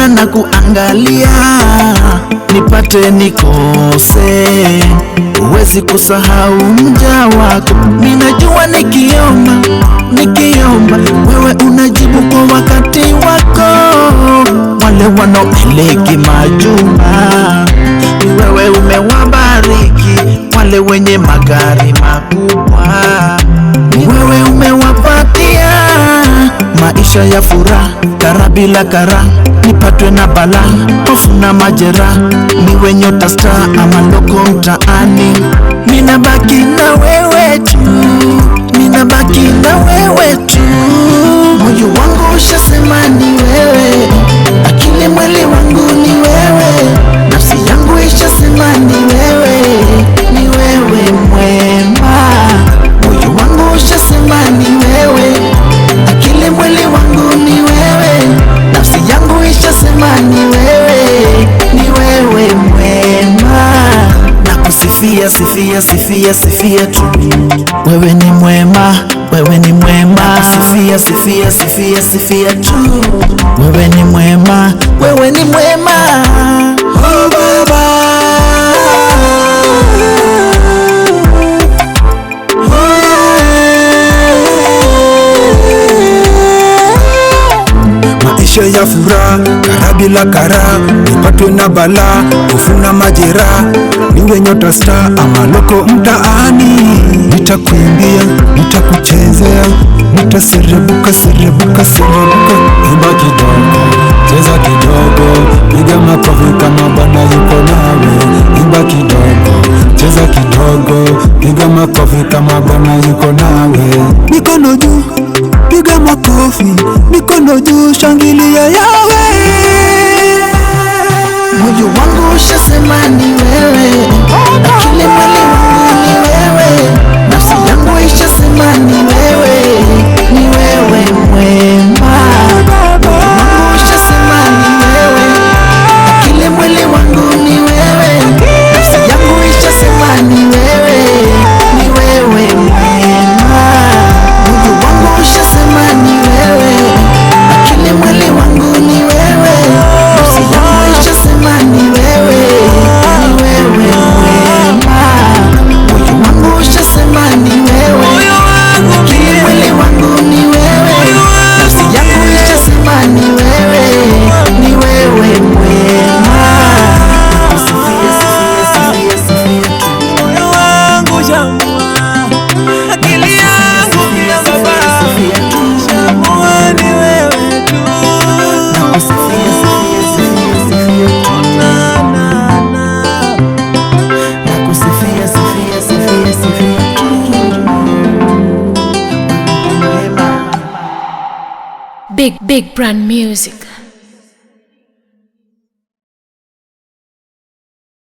nakuona na kuangalia, nipate nikose, huwezi kusahau mja wako. Ninajua nikiomba wewe unajibu kwa wakati wako. Wale wanaomiliki majumba wewe umewabariki, wale wenye magari makubwa wewe umewapatia maisha ya furaha, kara bila kara, nipatwe na bala, hofu na majera, niwe nyota star ama loko mtaani. Ninabaki na wewe tu, ninabaki na wewe tu. Moyo wangu ushasema ni wewe, akili mwili wangu ni wewe, nafsi yangu ishasema ni wewe, ni wewe mwema. Moyo wangu ushasema ni wewe, akili mwili wangu ni wewe, nafsi yangu ishasema ni wewe, ni wewe mwema. Nakusifia, sifia, sifia, sifia tu, wewe ni mwema, wewe ni mwema. Sifia, sifia, sifia, sifia tu, wewe ni mwema, wewe ni mwema. Oh Baba, maisha ya furaha, kara bila kara, nipatwe na bala, hofu na majera, niwe nyota star ama loko mtaani. Nitakuimbia, nitakuchezea, nitaserebuka, serebuka, serebuka. Imba kidogo, cheza kidogo, piga makofi kama Bwana yuko nawe. Imba kidogo, cheza kidogo, piga makofi kama Bwana yuko nawe. Mikono juu, piga makofi, mikono juu, shangilia yawe. Moyo wangu ushasema ni wewe, akili mwili wangu ni wewe, nafsi yangu ishasema ni wewe, ni wewe mwema. Moyo wangu ushasema ni wewe, akili mwili wangu ni wewe, nafsi yangu ishasema ni wewe, ni wewe mwema. Moyo wangu ushasema ni wewe, akili mwili wangu ni wewe, nafsi yangu ishasema ni wewe, ni wewe mwema. Moyo wangu ushasema ni wewe, akili mwili wangu ni wewe, nafsi yangu ishasema ni wewe, ni wewe mwema. Sifia, sifia, sifia, sifia tu, Moyo wangu shamua, akili yangu pia Baba, shamua ni wewe tu. sifia, sifia, sifia, sifia tu, nakusifia, sifia, sifia, sifia tu, mwema. Big Brand Music.